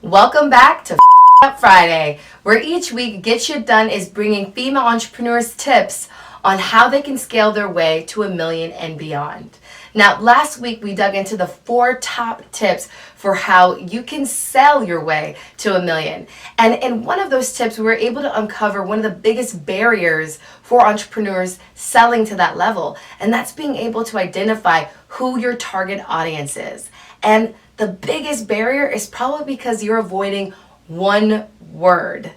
Welcome back to Up Friday, where each week Get Shit Done is bringing female entrepreneurs tips on how they can scale their way to $1 million and beyond. Now, last week we dug into the 4 top tips for how you can sell your way to $1 million. And in one of those tips, we were able to uncover one of the biggest barriers for entrepreneurs selling to that level. And that's being able to identify who your target audience is. And the biggest barrier is probably because you're avoiding one word.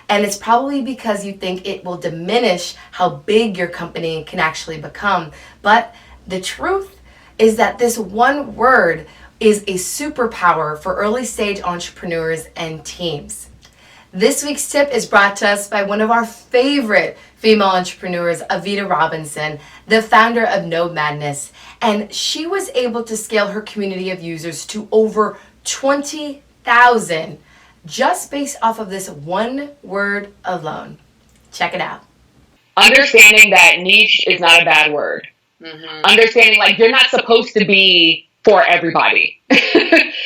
And it's probably because you think it will diminish how big your company can actually become. But the truth is that this one word is a superpower for early stage entrepreneurs and teams. This week's tip is brought to us by one of our favorite female entrepreneurs, Evita Robinson, the founder of No Madness. And she was able to scale her community of users to over 20,000 just based off of this one word alone. Check it out. Understanding that niche is not a bad word. Understanding like you're not supposed to be for everybody.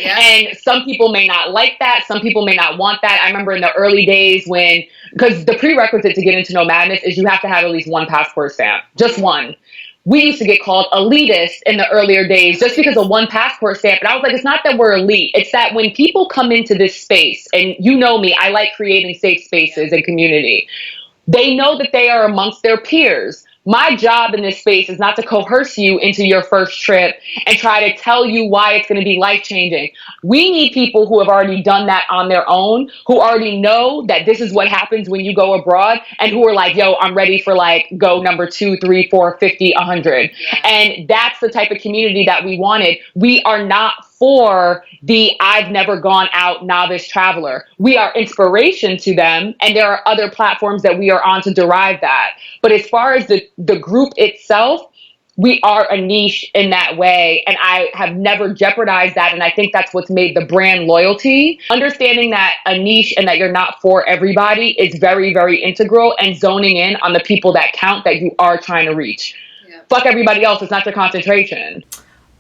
And some people may not like that. Some people may not want that. I remember in the early days because the prerequisite to get into No Madness is you have to have at least one passport stamp, just one. We used to get called elitist in the earlier days just because of one passport stamp. And I was like, it's not that we're elite. It's that when people come into this space, and you know me, I like creating safe spaces and community. They know that they are amongst their peers. My job in this space is not to coerce you into your first trip and try to tell you why it's going to be life-changing. We need people who have already done that on their own, who already know that this is what happens when you go abroad, and who are like, yo, I'm ready for like go number 2, 3, 4, 50, 100. And that's the type of community that we wanted. We are not for the I've never gone out novice traveler. We are inspiration to them, and there are other platforms that we are on to derive that. But as far as the group itself, we are a niche in that way, and I have never jeopardized that, and I think that's what's made the brand loyalty. Understanding that a niche and that you're not for everybody is very, very integral, and zoning in on the people that count that you are trying to reach. Fuck everybody else, it's not your concentration.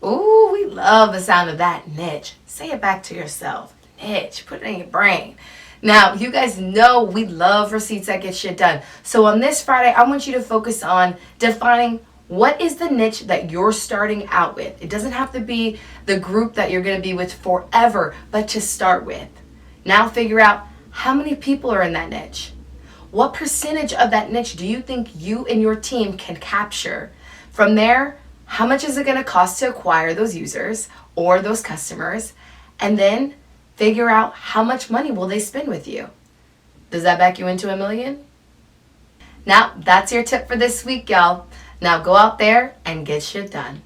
Ooh, we love the sound of that niche. Say it back to yourself. Niche. Put it in your brain. Now, you guys know we love receipts that get shit done. So on this Friday, I want you to focus on defining what is the niche that you're starting out with. It doesn't have to be the group that you're going to be with forever, but to start with. Now figure out how many people are in that niche. What percentage of that niche do you think you and your team can capture? From there, how much is it going to cost to acquire those users or those customers? And then figure out how much money will they spend with you. Does that back you into $1 million? Now, that's your tip for this week, y'all. Now go out there and get shit done.